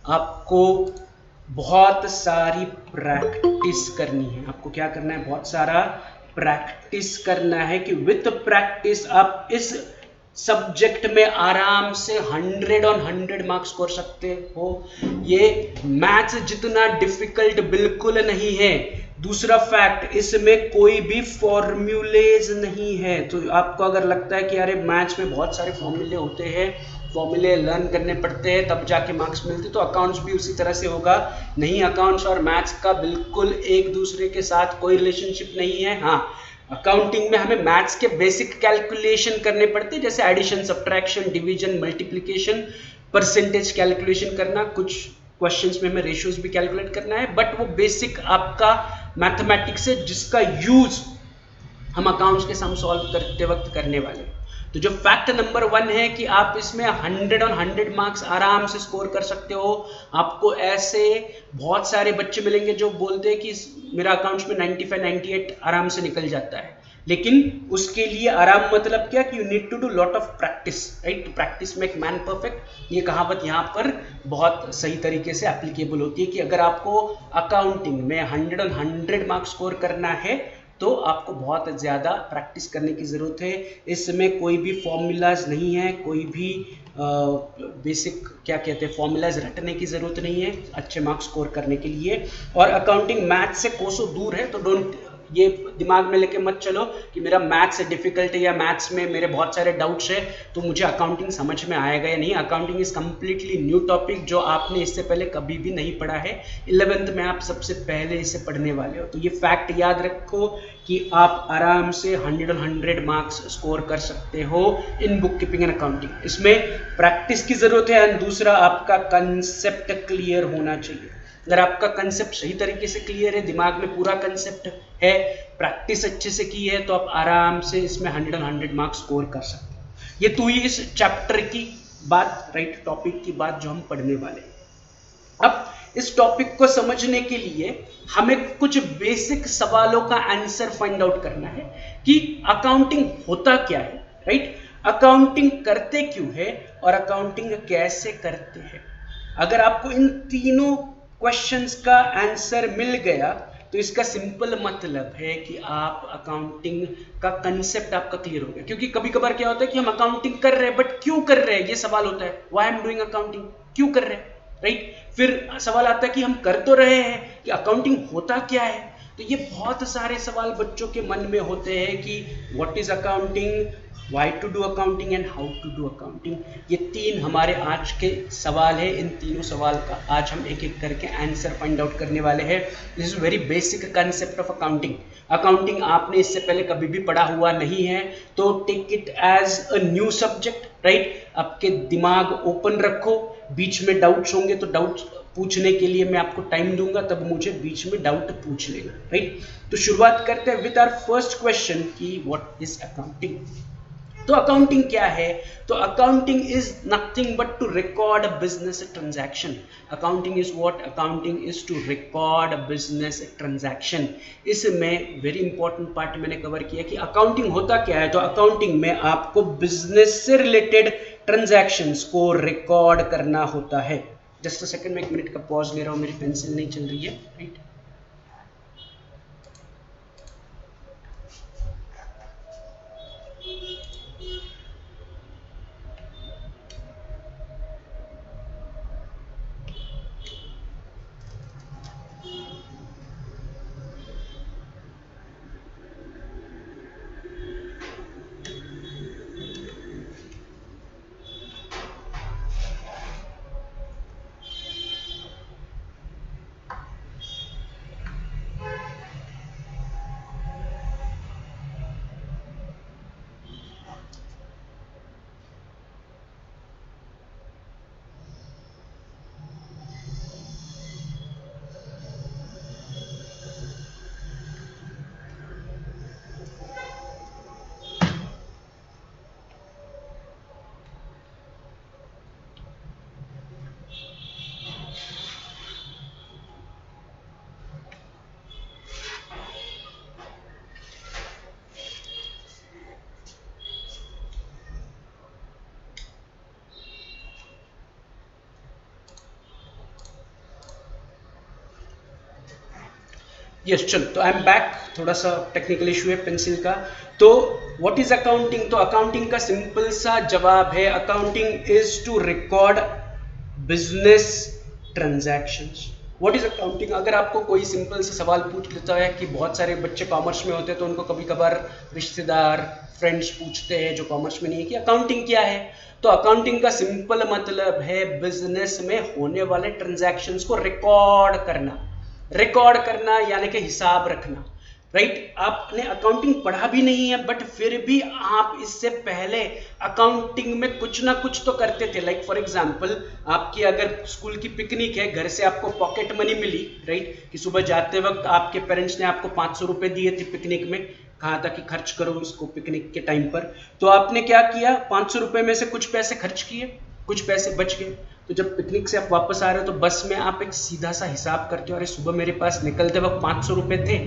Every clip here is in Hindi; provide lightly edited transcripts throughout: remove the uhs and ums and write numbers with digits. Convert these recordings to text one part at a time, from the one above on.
आपको बहुत सारी प्रैक्टिस करनी है। आपको क्या करना है? बहुत सारा प्रैक्टिस करना है कि विथ प्रैक्टिस आप इस सब्जेक्ट में आराम से 100 ऑन 100 मार्क्स स्कोर सकते हो। ये मैथ्स जितना डिफिकल्ट बिल्कुल नहीं है। दूसरा फैक्ट, इसमें कोई भी फॉर्मूलेज नहीं है। तो आपको अगर लगता है कि अरे मैथ्स में बहुत सारे फॉर्मूले होते हैं, फॉर्मूले लर्न करने पड़ते हैं तब जाके मार्क्स मिलते, तो अकाउंट्स भी उसी तरह से होगा। नहीं, अकाउंट्स और मैथ्स का बिल्कुल एक दूसरे के साथ कोई रिलेशनशिप नहीं है। हाँ, अकाउंटिंग में हमें मैथ्स के बेसिक कैलकुलेशन करने पड़ते हैं, जैसे addition, subtraction, division, multiplication, percentage calculation करना, कुछ क्वेश्चंस में हमें रेशियोज भी कैलकुलेट करना है, बट वो बेसिक आपका मैथमेटिक्स है जिसका यूज हम अकाउंट्स के सम सॉल्व करते वक्त करने वाले हैं। तो जो फैक्ट नंबर 1 है कि आप इसमें 100 ऑन 100 मार्क्स आराम से स्कोर कर सकते हो। आपको ऐसे बहुत सारे बच्चे मिलेंगे जो बोलते हैं कि मेरा अकाउंट्स में 95 98 आराम से निकल जाता है, लेकिन उसके लिए आराम मतलब क्या कि you need to do lot of practice, right. Practice make man perfect, ये कहावत यहाँ पर बहुत सही तरीके से एप्लीकेबल होती है कि अगर आपको अकाउंटिंग में 100 ऑन 100 मार्क्स स्कोर करना है तो आपको बहुत ज़्यादा प्रैक्टिस करने की ज़रूरत है। इसमें कोई भी फॉर्मूलाज नहीं है, कोई भी बेसिक क्या कहते हैं फॉर्मूलाज रटने की ज़रूरत नहीं है अच्छे मार्क्स स्कोर करने के लिए। और अकाउंटिंग मैथ्स से कोसों दूर है, तो डोंट ये दिमाग में लेके मत चलो कि मेरा मैथ्स डिफिकल्ट है या मैथ्स में मेरे बहुत सारे डाउट्स है तो मुझे अकाउंटिंग समझ में आएगा या नहीं। Accounting is completely new topic जो आपने इससे पहले कभी भी नहीं पढ़ा है। 11th में आप सबसे पहले इसे पढ़ने वाले हो, तो ये फैक्ट याद रखो कि आप आराम से 100 ऑन 100 मार्क्स स्कोर कर सकते हो in book keeping and accounting. इसमें प्रैक्टिस की जरूरत है एंड दूसरा आपका कंसेप्ट क्लियर होना चाहिए। अगर आपका कंसेप्ट सही तरीके से क्लियर है, दिमाग में पूरा कंसेप्ट है, प्रैक्टिस अच्छे से की है, तो आप आराम से इसमें 100 ऑन 100 मार्क्स स्कोर कर सकते हैं। ये तो ही इस चैप्टर की बात, राइट, टॉपिक की बात जो हम पढ़ने वाले हैं। अब इस टॉपिक को समझने के लिए हमें कुछ बेसिक सवालों का आंसर फाइंड आउट करना है कि अकाउंटिंग होता क्या है, राइट। अकाउंटिंग करते क्यों है और अकाउंटिंग कैसे करते हैं। अगर आपको इन तीनों क्वेश्चंस का आंसर मिल गया तो इसका सिंपल मतलब है कि आप अकाउंटिंग का कंसेप्ट आपका क्लियर हो गया। क्योंकि कभी कभार क्या होता है कि हम अकाउंटिंग कर रहे हैं बट क्यों कर रहे हैं, ये सवाल होता है, why I am doing accounting, क्यों कर रहे हैं, राइट। फिर सवाल आता है कि हम कर तो रहे हैं कि अकाउंटिंग होता क्या है। तो ये बहुत सारे सवाल बच्चों के मन में होते हैं कि what is accounting, why to do accounting and how to do accounting. ये तीन हमारे आज के सवाल है। इन तीनों सवाल का आज हम एक एक करके आंसर फाइंड आउट करने वाले हैं। This is very basic concept of accounting. Accounting आपने इससे पहले कभी भी पढ़ा हुआ नहीं है तो take it as a new subject, right. आपके दिमाग ओपन रखो, बीच में डाउट्स होंगे तो डाउट्स पूछने के लिए मैं आपको टाइम दूंगा, तब मुझे बीच में डाउट पूछ लेना, राइट। तो शुरुआत करते हैं विद आवर फर्स्ट क्वेश्चन कि व्हाट इज अकाउंटिंग। तो अकाउंटिंग क्या है? तो accounting is nothing but to record a business transaction. Accounting is what? Accounting is to record a business transaction. इसमें वेरी इंपॉर्टेंट पार्ट मैंने कवर किया कि अकाउंटिंग होता क्या है। तो अकाउंटिंग में आपको बिजनेस से रिलेटेड ट्रांजैक्शंस को रिकॉर्ड करना होता है। जस्ट अ सेकंड, मैं 1 मिनट का पॉज ले रहा हूं, मेरी पेंसिल नहीं चल रही है, राइट। यस चलो, तो आई एम बैक। थोड़ा सा टेक्निकल इशू है पेंसिल का। तो व्हाट इज अकाउंटिंग? तो अकाउंटिंग का सिंपल सा जवाब है, accounting is to record business transactions. What is accounting? अगर आपको कोई सिंपल सा सवाल पूछ लेता है कि बहुत सारे बच्चे कॉमर्स में होते हैं तो उनको कभी कभार रिश्तेदार फ्रेंड्स पूछते हैं जो कॉमर्स में नहीं है कि अकाउंटिंग क्या है। तो अकाउंटिंग का सिंपल मतलब है बिजनेस में होने वाले ट्रांजैक्शंस को रिकॉर्ड करना। रिकॉर्ड करना यानी कि हिसाब रखना, राइट? आपने अकाउंटिंग पढ़ा भी नहीं है बट फिर भी आप इससे पहले अकाउंटिंग में कुछ ना कुछ तो करते थे। लाइक फॉर एग्जांपल, आपकी अगर स्कूल की पिकनिक है, घर से आपको पॉकेट मनी मिली, राइट? कि सुबह जाते वक्त आपके पेरेंट्स ने आपको 500 रुपए दिए थे पिकनिक में, कहा था कि खर्च करो इसको पिकनिक के टाइम पर। तो आपने क्या किया? 500 रुपए में से कुछ पैसे खर्च किए, कुछ पैसे बच गए। तो जब पिकनिक से आप वापस आ रहे हो तो बस में आप एक सीधा सा हिसाब करते हो, अरे सुबह मेरे पास निकलते वक्त 500 रुपए थे,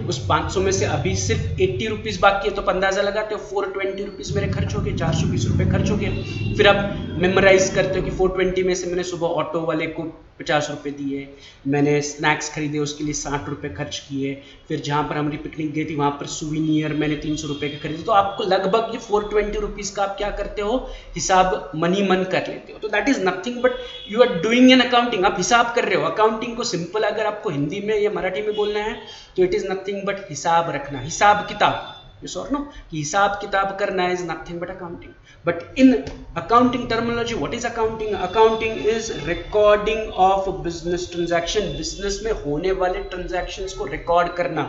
उस 500 में से अभी सिर्फ 80 रुपीज बाकी है, तो अंदाजा लगाते हो 420 रुपीज मेरे खर्च हो गए, 420 रुपए खर्च हो गए। फिर आप मेमोराइज करते हो कि 420 में से मैंने सुबह ऑटो वाले को 50 रुपए दिए, मैंने स्नैक्स खरीदे उसके लिए 60 रुपए खर्च किए, फिर जहाँ पर हमारी पिकनिक गई थी वहाँ पर सुवीनियर मैंने 300 रुपए के खरीदे। तो आपको लगभग ये 420 रुपीज का आप क्या करते हो? हिसाब मनी मन कर लेते हो। तो that is nothing but you are doing an accounting. आप हिसाब कर रहे हो। अकाउंटिंग को सिंपल अगर आपको हिंदी में या मराठी में बोलना है तो इट इज नथिंग बट हिसाब रखना, हिसाब किताब। Yes or no? कि हिसाब किताब करना is nothing but accounting. But in accounting terminology, what is accounting? Accounting is recording of business transaction. business में होने वाले transactions को record करना।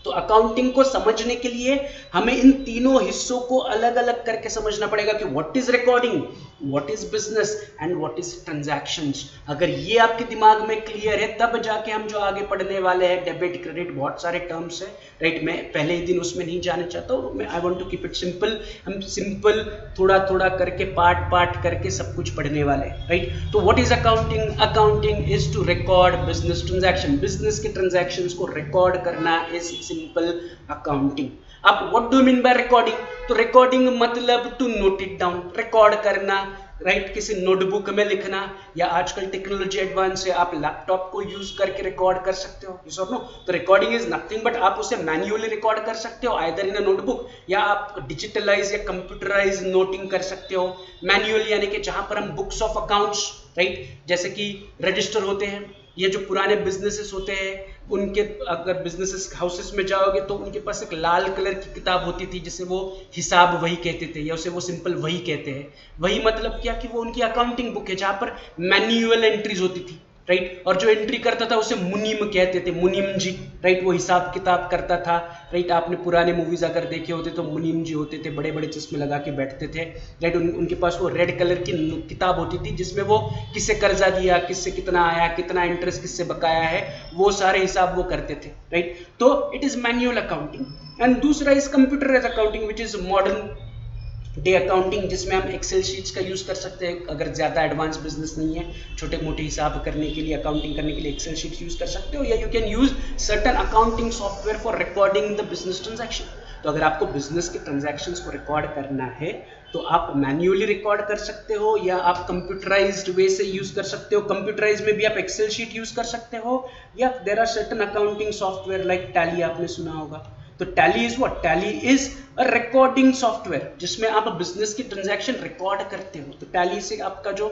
तो अकाउंटिंग को समझने के लिए हमें इन तीनों हिस्सों को अलग अलग करके समझना पड़ेगा कि what is recording, what is business and what is transactions. अगर ये आपके दिमाग में क्लियर है तब जाके हम जो आगे पढ़ने वाले हैं, डेबिट क्रेडिट बहुत सारे टर्म्स है, राइट? मैं पहले ही दिन उसमें नहीं जाना चाहता हूँ, मैं I want to keep it simple. हम सिंपल थोड़ा थोड़ा करके पार्ट पार्ट करके सब कुछ पढ़ने वाले हैं, राइट? तो what is accounting? Accounting is to record business transaction. Business के ट्रांजैक्शंस को रिकॉर्ड करना इज सिंपल अकाउंटिंग। अब what do mean by recording? तो रिकॉर्डिंग मतलब to note it down, record करना, राइट? किसी नोटबुक में लिखना, या आजकल टेक्नोलॉजी एडवांस है, आप लैपटॉप को यूज करके रिकॉर्ड कर सकते हो। Yes or no? तो रिकॉर्डिंग इज नथिंग बट आप उसे मैन्युअली रिकॉर्ड कर सकते हो आइदर इन अ नोटबुक, या आप डिजिटलाइज या कंप्यूटराइज नोटिंग कर सकते हो मैन्युअली, यानी कि जहां पर हम बुक्स ऑफ अकाउंट्स, राइट, जैसे कि रजिस्टर होते हैं, ये जो पुराने बिजनेसेस होते हैं उनके, अगर बिजनेसेस हाउसेस में जाओगे तो उनके पास एक लाल कलर की किताब होती थी जिसे वो हिसाब वही कहते थे, या उसे वो सिंपल वही कहते हैं। वही मतलब क्या कि वो उनकी अकाउंटिंग बुक है जहां पर मैन्युअल एंट्रीज होती थी, राइट? और जो एंट्री करता था उसे मुनीम कहते थे, मुनीम जी, राइट? वो हिसाब किताब करता था, राइट? आपने पुराने मूवीज अगर देखे होते तो मुनीम जी होते थे, बड़े बड़े चश्मे लगा के बैठते थे, राइट? उनके पास वो रेड कलर की किताब होती थी जिसमें वो किससे कर्जा दिया, किससे कितना आया, कितना इंटरेस्ट किससे बकाया है, वो सारे हिसाब वो करते थे, राइट? तो it is manual accounting. And दूसरा is computerize accounting which is modern day accounting, जिसमें हम एक्सेल शीट्स का यूज कर सकते हैं। अगर ज्यादा एडवांस बिजनेस नहीं है, छोटे मोटे हिसाब करने के लिए, अकाउंटिंग करने के लिए एक्सेल शीट्स यूज कर सकते हो, या you can use certain accounting software for recording the business transaction. तो अगर आपको बिजनेस के ट्रांजैक्शंस को रिकॉर्ड करना है तो आप मैन्युअली रिकॉर्ड कर सकते हो, या आप कंप्यूटराइज्ड वे से यूज कर सकते हो। कंप्यूटराइज में भी आप एक्सेल शीट यूज कर सकते हो, या there are certain accounting software like Tally, आपने सुना होगा। तो Tally is what? Tally is a recording software जिसमें आप बिजनेस की ट्रांजैक्शन रिकॉर्ड करते हो। तो टैली से आपका जो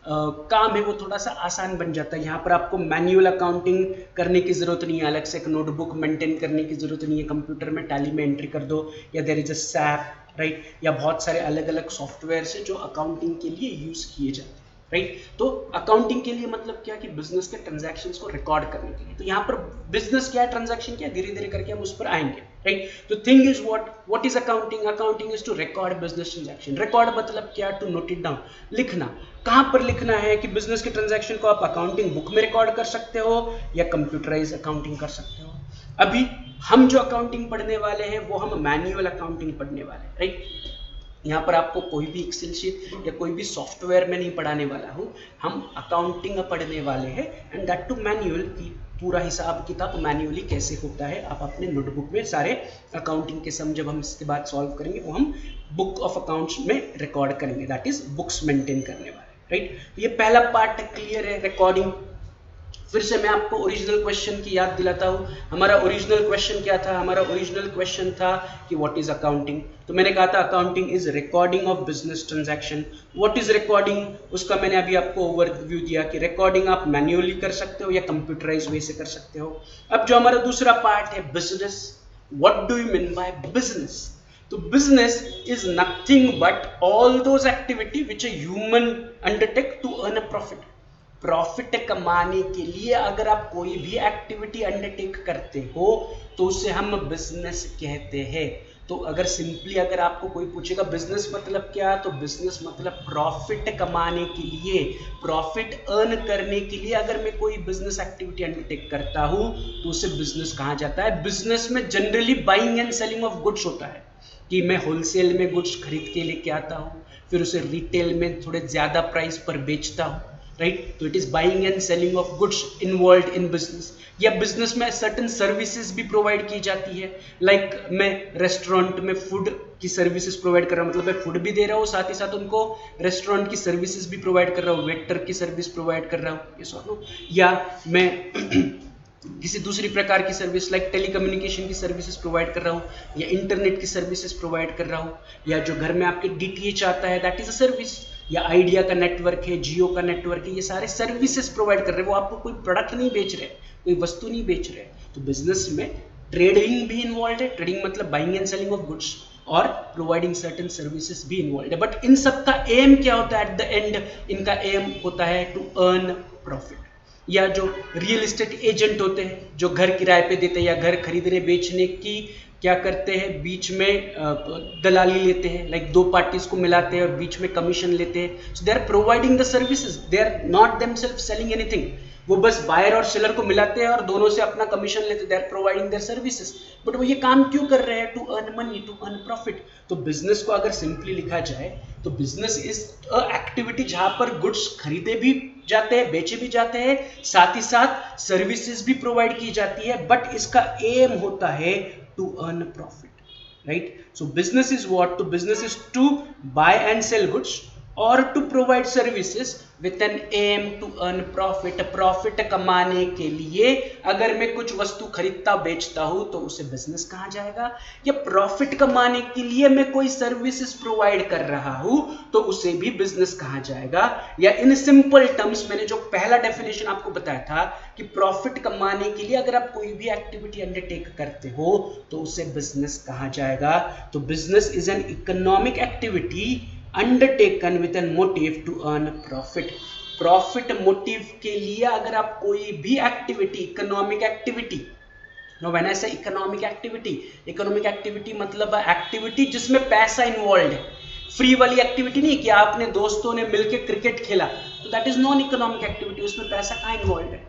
काम है वो थोड़ा सा आसान बन जाता है। यहाँ पर आपको मैन्युअल अकाउंटिंग करने की जरूरत नहीं है, अलग से एक नोटबुक मेंटेन करने की जरूरत नहीं है। कंप्यूटर में टैली में एंट्री कर दो, या there is a SAP, right? या बहुत सारे अलग अलग सॉफ्टवेयर है जो अकाउंटिंग के लिए यूज किए जाते हैं, राइट? तो अकाउंटिंग के लिए मतलब क्या कि बिजनेस के ट्रांजैक्शंस को रिकॉर्ड करने के लिए। तो यहाँ पर बिजनेस क्या है, ट्रांजैक्शन क्या है, धीरे धीरे करके हम उस पर आएंगे, राइट? तो thing is what is accounting? Accounting is to record business transaction. Record मतलब क्या? टू नोट इट डाउन, लिखना। कहां पर लिखना है कि बिजनेस के ट्रांजैक्शन को आप अकाउंटिंग बुक में रिकॉर्ड कर सकते हो या कंप्यूटराइज अकाउंटिंग कर सकते हो। अभी हम जो अकाउंटिंग पढ़ने वाले हैं वो हम मैन्युअल अकाउंटिंग पढ़ने वाले हैं, राइट? यहाँ पर आपको कोई भी एक्सेल शीट या कोई भी सॉफ्टवेयर में नहीं पढ़ाने वाला हूँ, हम अकाउंटिंग पढ़ने वाले हैं, एंड दैट टू मैन्युअल, की पूरा हिसाब किताब मैन्युअली कैसे होता है आप अपने नोटबुक में सारे अकाउंटिंग के सम जब हम इसके बाद सॉल्व करेंगे वो हम बुक ऑफ अकाउंट्स में रिकॉर्ड करेंगे, दैट इज बुक्स मेंटेन करने वाले, राइट? तो ये पहला पार्ट क्लियर है, रिकॉर्डिंग। फिर से मैं आपको ओरिजिनल क्वेश्चन की याद दिलाता हूँ। हमारा ओरिजिनल क्वेश्चन क्या था? हमारा ओरिजिनल क्वेश्चन था कि व्हाट इज अकाउंटिंग। तो मैंने कहा था accounting is recording of business transaction. What is recording, उसका मैंने अभी आपको ओवरव्यू दिया कि रिकॉर्डिंग आप मैन्युअली कर सकते हो या कंप्यूटराइज वे से कर सकते हो। अब जो हमारा दूसरा पार्ट है business, what do you mean by business? तो business is nothing but all those activity which a human undertake to earn a profit. Profit कमाने के लिए अगर आप कोई भी एक्टिविटी अंडरटेक करते हो तो उसे हम बिजनेस कहते हैं। तो अगर सिंपली अगर आपको कोई पूछेगा बिजनेस मतलब क्या, तो बिजनेस मतलब प्रॉफिट कमाने के लिए, प्रॉफिट अर्न करने के लिए अगर मैं कोई बिजनेस एक्टिविटी अंडरटेक करता हूं तो उसे बिजनेस कहा जाता है। बिजनेस में generally buying and selling of goods होता है कि मैं होलसेल में गुड्स खरीद के लेके आता हूँ, फिर उसे रिटेल में थोड़े ज्यादा प्राइस पर बेचता हूँ, राइट। तो it is buying and selling of goods involve in business. या बिजनेस में सर्टेन सर्विसेज भी प्रोवाइड की जाती है, लाइक मैं रेस्टोरेंट में फूड की सर्विसेज प्रोवाइड कर रहा हूँ, मतलब मैं फूड भी दे रहा हूँ, साथ ही साथ उनको रेस्टोरेंट की सर्विसेज भी प्रोवाइड कर रहा हूँ, वेटर की सर्विस प्रोवाइड कर रहा हूँ, ये सॉरी। या मैं किसी दूसरी प्रकार की सर्विस लाइक टेलीकम्युनिकेशन की सर्विसेज प्रोवाइड कर रहा हूँ, या इंटरनेट की सर्विसेज प्रोवाइड कर रहा हूँ, या जो घर में आपके डीटीएच आता है दैट इज अ सर्विस, या आइडिया का नेटवर्क है, जियो का नेटवर्क है, ये सारे सर्विसेज प्रोवाइड कर रहे हैं। वो आपको कोई प्रोडक्ट नहीं बेच रहे, कोई वस्तु नहीं बेच रहे। तो बिजनेस में ट्रेडिंग भी इन्वॉल्व है, ट्रेडिंग मतलब buying and selling of goods, और प्रोवाइडिंग सर्टेन सर्विसेज भी इन्वॉल्व है। बट इन सब का एम क्या होता है? एट द एंड इनका एम होता है टू अर्न प्रॉफिट। या जो रियल एस्टेट एजेंट होते हैं जो घर किराए पे देते हैं या घर खरीदने बेचने की क्या करते हैं, बीच में दलाली लेते हैं, लाइक दो पार्टीज को मिलाते हैं और बीच में कमीशन लेते हैं। So they are providing the services, they are not themselves selling anything. वो बस बायर और सेलर को मिलाते हैं और दोनों से अपना कमीशन लेते हैं, they are providing their services. But वो ये काम क्यों कर रहे हैं? To earn money, to earn profit. तो बिजनेस को अगर सिंपली लिखा जाए तो बिजनेस इज अ एक्टिविटी जहां पर गुड्स खरीदे भी जाते हैं, बेचे भी जाते हैं, साथ ही साथ सर्विसेज भी प्रोवाइड की जाती है, बट इसका एम होता है to earn a profit, right? So business is what? So business is to buy and sell goods or to provide services with an aim to earn profit. Profit कमाने के लिए अगर मैं कुछ वस्तु खरीदता बेचता हूं तो उसे बिजनेस कहा जाएगा, या प्रॉफिट कमाने के लिए मैं कोई सर्विसेज प्रोवाइड कर रहा हूं तो उसे भी बिजनेस कहा जाएगा। या इन सिंपल टर्म्स मैंने जो पहला डेफिनेशन आपको बताया था कि प्रॉफिट कमाने के लिए अगर आप कोई भी एक्टिविटी अंडरटेक करते हो तो उसे बिजनेस कहा जाएगा। तो business is an economic activity undertaken with an motive to earn profit. Profit motive के लिए अगर आप कोई भी activity, economic activity, no when I say economic activity मतलब एक्टिविटी जिसमें पैसा इन्वॉल्व है, फ्री वाली एक्टिविटी नहीं कि आपने दोस्तों ने मिलकर क्रिकेट खेला, तो that is non economic activity, उसमें पैसा कहाँ इन्वॉल्व है।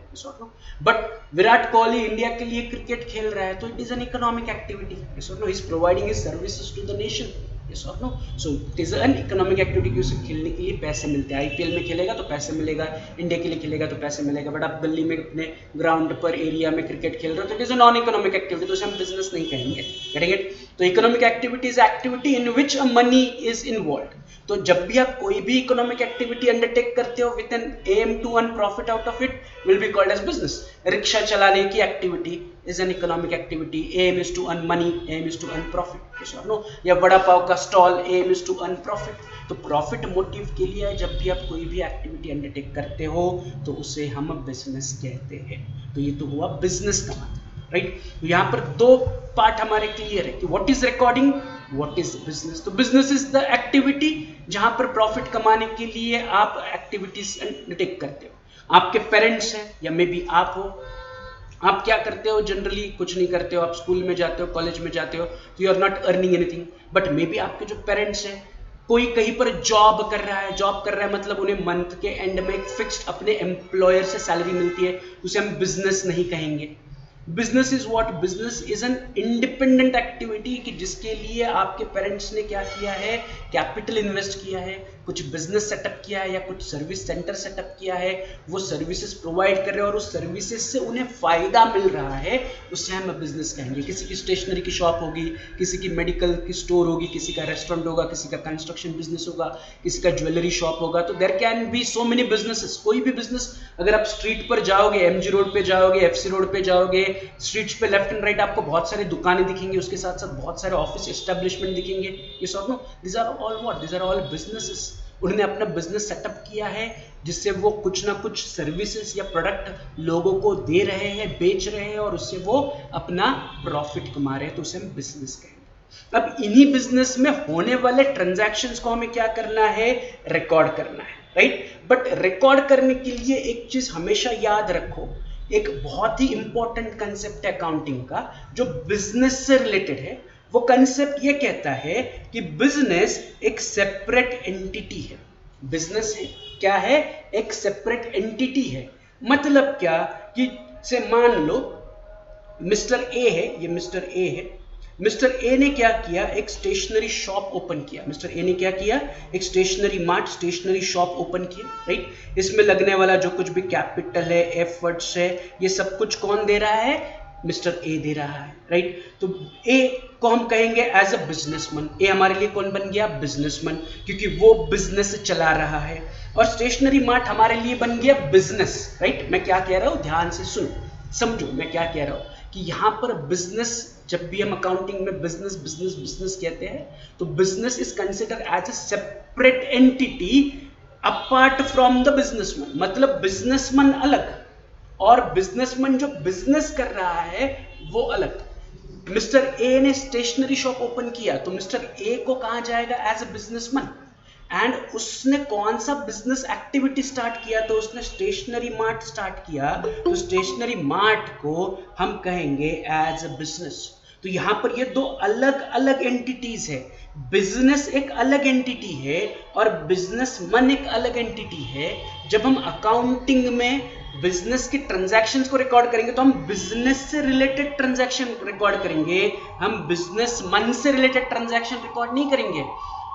बट विराट कोहली इंडिया के लिए क्रिकेट खेल रहा है तो it is an economic activity, he is providing his services to the nation, yes or no? So it is an economic activity कि उसे खेलने के लिए पैसे मिलते हैं। आईपीएल में खेलेगा तो पैसे मिलेगा, इंडिया के लिए खेलेगा तो पैसे मिलेगा। बट आप गली में अपने ग्राउंड पर एरिया में क्रिकेट खेल रहे हो तो it is a non economic activity, तो उसे हम बिजनेस नहीं कहेंगे। Getting it? तो economic activity is activity in which a money is involve. तो जब भी आप कोई भी इकोनॉमिक एक्टिविटी अंडरटेक करते हो with an aim to earn profit out of it will be called as business. Rickshaw चलाने की activity is an economic activity, aim is to earn money, aim is to earn profit, yes or no? या वड़ा पाव का stall, aim is to earn profit। तो प्रॉफिट मोटिव के लिए जब भी आप कोई भी एक्टिविटी अंडरटेक करते हो तो उसे हम बिजनेस कहते हैं। तो ये तो हुआ बिजनेस का मतलब, राइट। तो यहाँ पर दो पार्ट हमारे क्लियर है कि what is recording, what is business. तो बिजनेस इज द एक्टिविटी जहां पर प्रॉफिट कमाने के लिए आप एक्टिविटीज अंडरटेक करते हो। आपके पेरेंट्स हैं या मे बी आप हो, आप क्या करते हो? जनरली कुछ नहीं करते हो, आप स्कूल में जाते हो, कॉलेज में जाते हो, तो you are not earning anything. But maybe आपके जो पेरेंट्स हैं कोई कहीं पर जॉब कर रहा है, मतलब उन्हें मंथ के एंड में एक फिक्स्ड अपने एम्प्लॉयर से सैलरी मिलती है, उसे हम बिजनेस नहीं कहेंगे। Business is what? Business is an independent activity कि जिसके लिए आपके पेरेंट्स ने क्या किया है, कैपिटल इन्वेस्ट किया है, कुछ बिजनेस सेटअप किया है या कुछ सर्विस सेंटर सेटअप किया है, वो सर्विसेज प्रोवाइड कर रहे हैं और उस सर्विसेज से उन्हें फायदा मिल रहा है, उससे हम बिजनेस कहेंगे। किसी की स्टेशनरी की शॉप होगी, किसी की मेडिकल की स्टोर होगी, किसी का रेस्टोरेंट होगा, किसी का कंस्ट्रक्शन बिजनेस होगा, किसी का ज्वेलरी शॉप होगा। तो there can be so many businesses. कोई भी बिजनेस, अगर आप स्ट्रीट पर जाओगे, एमजी रोड पे जाओगे, एफसी रोड पे जाओगे, स्ट्रीट्स पे लेफ्ट एंड राइट आपको बहुत सारी दुकानें दिखेंगी, उसके साथ साथ बहुत सारे ऑफिस एस्टेब्लिशमेंट दिखेंगे। ये सब no, this are all what, this are all businesses. उन्होंने अपना बिजनेस सेटअप किया है जिससे वो कुछ ना कुछ सर्विसेज या प्रोडक्ट लोगों को दे रहे हैं, बेच रहे हैं और उससे वो अपना प्रॉफिट कमा रहे हैं, तो उसे हम बिजनेस कहेंगे। अब इन्हीं बिजनेस में होने वाले ट्रांजैक्शंस को हमें क्या करना है, रिकॉर्ड करना है, राइट। बट रिकॉर्ड करने के लिए एक चीज हमेशा याद रखो, एक बहुत ही इंपॉर्टेंट कंसेप्ट है अकाउंटिंग का जो बिजनेस से रिलेटेड है। वो कंसेप्ट ये कहता है कि बिजनेस एक सेपरेट एंटिटी है। बिजनेस है क्या है, एक सेपरेट एंटिटी है। मतलब क्या कि से मान लो मिस्टर ए है, ये मिस्टर ए है। मिस्टर ए ने क्या किया, एक स्टेशनरी शॉप ओपन किया। मिस्टर ए ने क्या किया, एक stationery mart, stationery shop open किया, राइट। इसमें लगने वाला जो कुछ भी कैपिटल है, एफर्ट्स है, ये सब कुछ कौन दे रहा है, मिस्टर ए दे रहा है, राइट। तो ए को हम कहेंगे एज अ बिजनेसमैन। ए हमारे लिए कौन बन गया, बिजनेसमैन, क्योंकि वो बिजनेस चला रहा है। और स्टेशनरी मार्ट हमारे लिए बन गया बिजनेस, राइट। मैं क्या कह रहा हूं, ध्यान से सुनो, समझो मैं क्या कह रहा हूं कि यहां पर बिजनेस, जब भी हम अकाउंटिंग में बिजनेस बिजनेस बिजनेस कहते हैं तो business is consider as a separate entity apart from the businessman. मतलब बिजनेसमैन अलग और बिजनेसमैन जो बिजनेस कर रहा है वो अलग। मिस्टर ए ने स्टेशनरी शॉप ओपन किया तो मिस्टर ए को कहा जाएगा एज अ बिजनेसमैन, एंड उसने कौन सा बिजनेस एक्टिविटी स्टार्ट किया, तो उसने स्टेशनरी मार्ट स्टार्ट किया, तो स्टेशनरी मार्ट को हम कहेंगे एज अ बिजनेस। तो यहां पर ये दो अलग अलग एंटिटीज है। बिजनेस एक अलग एंटिटी है और बिजनेसमैन एक अलग एंटिटी है। जब हम अकाउंटिंग में बिजनेस के ट्रांजैक्शंस को रिकॉर्ड करेंगे तो हम बिजनेस से रिलेटेड ट्रांजैक्शन रिकॉर्ड करेंगे, हम बिजनेसमैन से रिलेटेड ट्रांजैक्शन रिकॉर्ड नहीं करेंगे।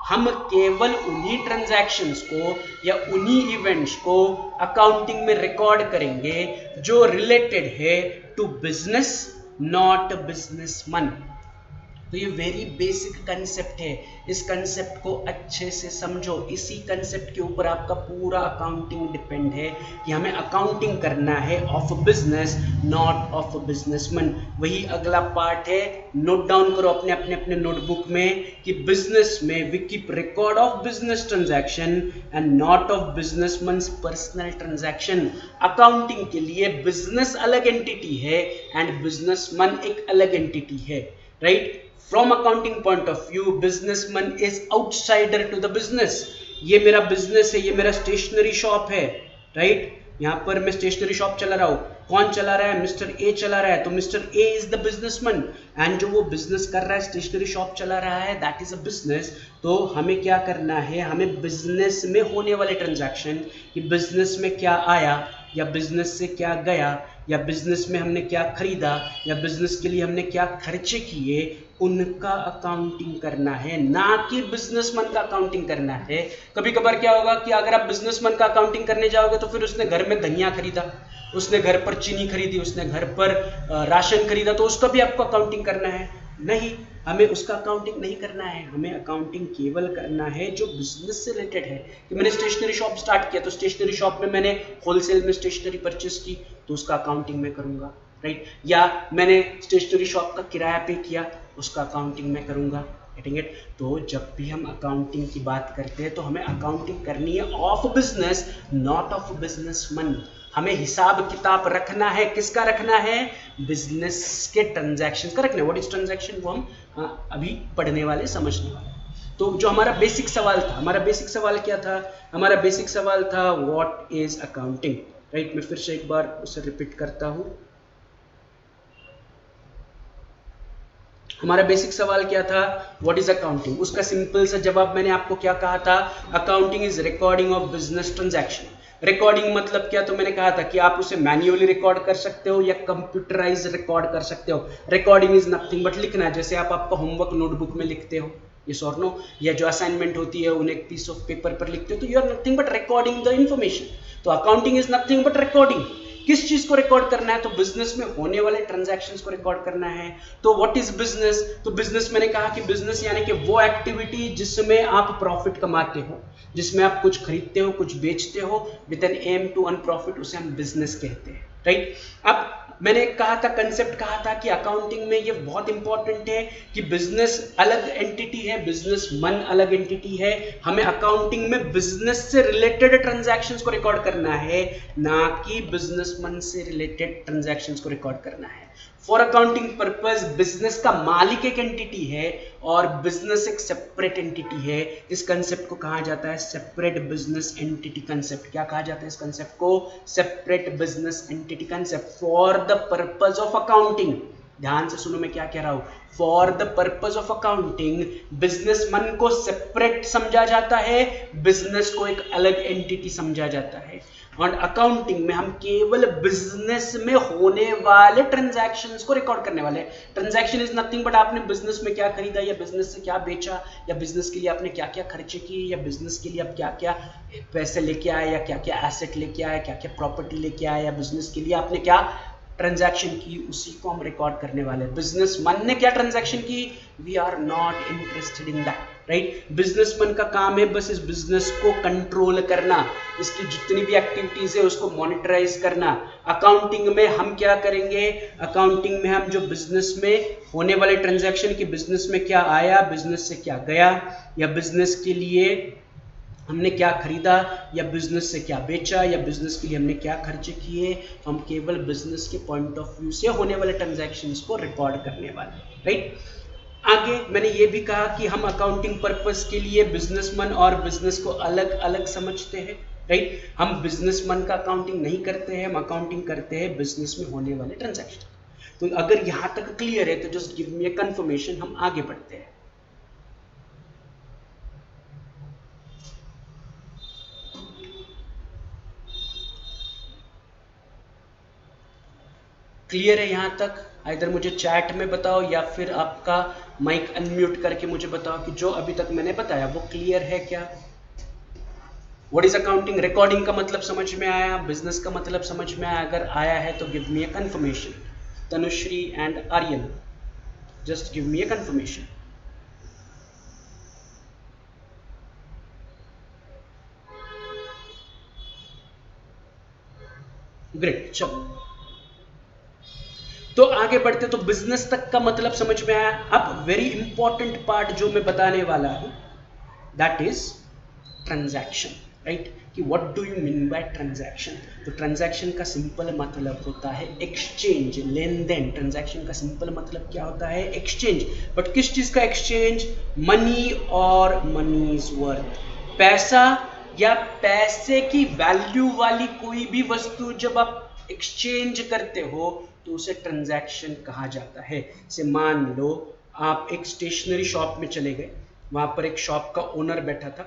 हम केवल उन्हीं ट्रांजैक्शंस को या उन्हीं इवेंट्स को अकाउंटिंग में रिकॉर्ड करेंगे जो रिलेटेड है टू बिजनेस, नॉट बिजनेसमैन। तो ये वेरी बेसिक कंसेप्ट है, इस कंसेप्ट को अच्छे से समझो। इसी कंसेप्ट के ऊपर आपका पूरा अकाउंटिंग डिपेंड है कि हमें अकाउंटिंग करना है of business, not of businessman. वही अगला पार्ट है, नोट डाउन करो अपने अपने अपने नोटबुक में कि बिजनेस में we keep record of business transaction and not of businessman's personal transaction. Accounting के लिए बिजनेस अलग एंटिटी है एंड बिजनेसमैन एक अलग एंटिटी है, right. From accounting point of view, businessman is outsider to the business. ये मेरा बिजनेस है, ये मेरा स्टेशनरी शॉप है, राइट। यहाँ पर मैं स्टेशनरी शॉप चला रहा हूँ, कौन चला रहा है, मिस्टर ए चला रहा है, तो mister A is the businessman and जो वो बिजनेस कर रहा है, स्टेशनरी शॉप चला रहा है, दैट इज अ बिजनेस। तो हमें क्या करना है, हमें बिजनेस में होने वाले ट्रांजैक्शन कि बिजनेस में क्या आया या बिजनेस से क्या गया या बिजनेस में हमने क्या खरीदा या बिजनेस के लिए हमने क्या खर्चे किए, उनका अकाउंटिंग करना है, ना कि बिजनेसमैन का अकाउंटिंग करना है। कभी कभार क्या होगा कि अगर आप बिजनेसमैन का अकाउंटिंग करने जाओगे तो फिर उसने घर में धनिया खरीदा, उसने घर पर चीनी खरीदी, उसने घर पर राशन खरीदा, तो उसका भी आपको अकाउंटिंग करना है। नहीं, हमें उसका अकाउंटिंग नहीं करना है, हमें अकाउंटिंग केवल करना है जो बिजनेस से रिलेटेड है। कि मैंने स्टेशनरी शॉप स्टार्ट किया तो स्टेशनरी शॉप में मैंने होलसेल में स्टेशनरी परचेस की तो उसका अकाउंटिंग मैं करूंगा, राइट। या मैंने स्टेशनरी शॉप का किराया पे किया, उसका अकाउंटिंग मैं करूंगा, गेटिंग इट। तो जब भी हम अकाउंटिंग की बात करते हैं तो हमें अकाउंटिंग करनी है of business, not of businessman. हमें हिसाब किताब रखना है, किसका रखना है, बिजनेस के ट्रांजैक्शन का रखना है। व्हाट इज ट्रांजैक्शन, वो हम अभी पढ़ने वाले, समझने वाले। तो जो हमारा बेसिक सवाल था, हमारा बेसिक सवाल क्या था, हमारा बेसिक सवाल था व्हाट इज अकाउंटिंग, राइट। मैं फिर से एक बार उसे रिपीट करता हूं। हमारा बेसिक सवाल क्या था, व्हाट इज अकाउंटिंग। उसका सिंपल सा जवाब मैंने आपको क्या कहा था, accounting is recording of business transaction. Recording मतलब क्या, तो मैंने कहा था कि आप उसे मैन्युअली रिकॉर्ड कर सकते हो या कंप्यूटराइज रिकॉर्ड कर सकते हो। रिकॉर्डिंग इज नथिंग बट लिखना, जैसे आप आपका होमवर्क नोटबुक में लिखते हो, यस और नो, या जो असाइनमेंट होती है उन्हें एक पीस ऑफ पेपर पर लिखते हो तो you are nothing but recording the information. तो accounting is nothing but recording. किस चीज को रिकॉर्ड करना है? तो बिजनेस में होने वाले ट्रांजैक्शंस को रिकॉर्ड करना है। तो व्हाट इज बिजनेस? तो बिजनेस मैंने कहा कि बिजनेस यानी कि वो एक्टिविटी जिसमें आप प्रॉफिट कमाते हो, जिसमें आप कुछ खरीदते हो, कुछ बेचते हो with an aim to earn profit, उसे हम बिजनेस कहते हैं, राइट। अब मैंने कहा था, कंसेप्ट कहा था कि अकाउंटिंग में ये बहुत इंपॉर्टेंट है कि बिजनेस अलग एंटिटी है, बिजनेस मन अलग एंटिटी है। हमें अकाउंटिंग में बिजनेस से रिलेटेड ट्रांजैक्शंस को रिकॉर्ड करना है, ना कि बिजनेस मन से रिलेटेड ट्रांजैक्शंस को रिकॉर्ड करना है। फॉर अकाउंटिंग पर्पस बिजनेस का मालिक एक एंटिटी है और बिजनेस एक सेपरेट एंटिटी है। इस कंसेप्ट को कहा जाता है सेपरेट बिजनेस एंटिटी कंसेप्ट। क्या कहा जाता है इस कंसेप्ट को? Separate business entity concept. For the purpose of accounting, ध्यान से सुनो मैं क्या कह रहा हूं। For the purpose of accounting business मन को सेपरेट समझा जाता है, बिजनेस को एक अलग एंटिटी समझा जाता है। और अकाउंटिंग में हम केवल बिजनेस में होने वाले ट्रांजैक्शंस को रिकॉर्ड करने वाले हैं। ट्रांजैक्शन इज नथिंग बट आपने बिजनेस में क्या खरीदा, या बिजनेस से क्या बेचा, या बिजनेस के लिए आपने क्या क्या खर्चे किए, या बिजनेस के लिए आप क्या क्या पैसे लेके आए, या क्या क्या एसेट लेके आए, क्या क्या प्रॉपर्टी लेके आए, या बिजनेस के लिए आपने क्या ट्रांजैक्शन की, उसी को हम रिकॉर्ड करने वाले हैं। बिजनेस मन ने क्या ट्रांजैक्शन की, we are not interested in that, right. Businessman का काम है बस इस बिजनेस को कंट्रोल करना, इसकी जितनी भी एक्टिविटीज है उसको मॉनिटराइज करना। अकाउंटिंग में हम क्या करेंगे? अकाउंटिंग में हम जो बिजनेस में होने वाले ट्रांजैक्शन की, बिजनेस में क्या आया, बिजनेस से क्या गया, या बिजनेस के लिए हमने क्या खरीदा, या बिजनेस से क्या बेचा, या बिजनेस के लिए हमने क्या खर्चे किए, तो हम केवल बिजनेस के पॉइंट ऑफ व्यू से होने वाले ट्रांजैक्शंस को रिकॉर्ड करने वाले, राइट। आगे मैंने ये भी कहा कि हम अकाउंटिंग पर्पस के लिए बिजनेसमैन और बिजनेस को अलग अलग समझते हैं, राइट। हम बिजनेसमैन का अकाउंटिंग नहीं करते हैं, हम अकाउंटिंग करते हैं बिजनेस में होने वाले ट्रांजैक्शन। तो अगर यहां तक क्लियर है तो just give me a confirmation, हम आगे बढ़ते हैं। क्लियर है यहां तक? इधर मुझे चैट में बताओ या फिर आपका माइक अनम्यूट करके मुझे बताओ कि जो अभी तक मैंने बताया वो क्लियर है क्या। What is accounting? रिकॉर्डिंग का मतलब समझ में आया, बिजनेस का मतलब समझ में आया? अगर आया है तो give me a confirmation. Tanushri and Aryan, just give me a confirmation. Great, चलो तो आगे बढ़ते। तो बिजनेस तक का मतलब समझ में आया। अब वेरी इंपॉर्टेंट पार्ट जो मैं बताने वाला हूं, दैट इज ट्रांजैक्शन, राइट। कि what do you mean bye transaction? तो ट्रांजैक्शन का सिंपल मतलब होता है एक्सचेंज, लेन देन। ट्रांजैक्शन का सिंपल मतलब क्या होता है? एक्सचेंज। बट किस चीज का exchange? Money or money's worth, पैसा या पैसे की वैल्यू वाली कोई भी वस्तु जब आप एक्सचेंज करते हो तो उसे ट्रांजैक्शन कहा जाता है। से मान लो आप एक स्टेशनरी शॉप में चले गए, वहां पर एक शॉप का ओनर बैठा था,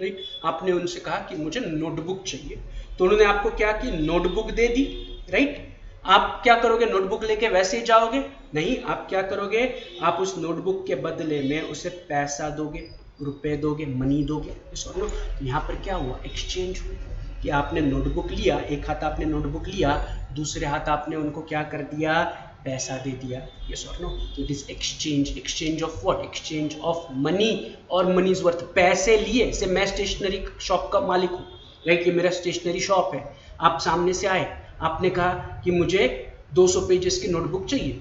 राइट। आपने उनसे कहा कि मुझे नोटबुक चाहिए, तो उन्होंने आपको क्या की, नोटबुक दे दी, राइट। आप क्या करोगे? नोटबुक लेके वैसे ही जाओगे? नहीं, आप क्या करोगे? आप उस नोटबुक के बदले में उसे पैसा दोगे, रुपए दोगे, मनी दोगे। तो यहाँ पर क्या हुआ? एक्सचेंज हुआ कि आपने नोटबुक लिया, एक हाथ आपने नोटबुक लिया, दूसरे हाथ आपने उनको क्या कर दिया? पैसा दे दिया। Yes or no? It is exchange. Exchange of what? Exchange of money or money's worth. पैसे लिए से मैं स्टेशनरी शॉप का मालिक हूँ, राइट। ये मेरा स्टेशनरी शॉप है। आप सामने से आए, आपने कहा कि मुझे 200 पेजेस की नोटबुक चाहिए।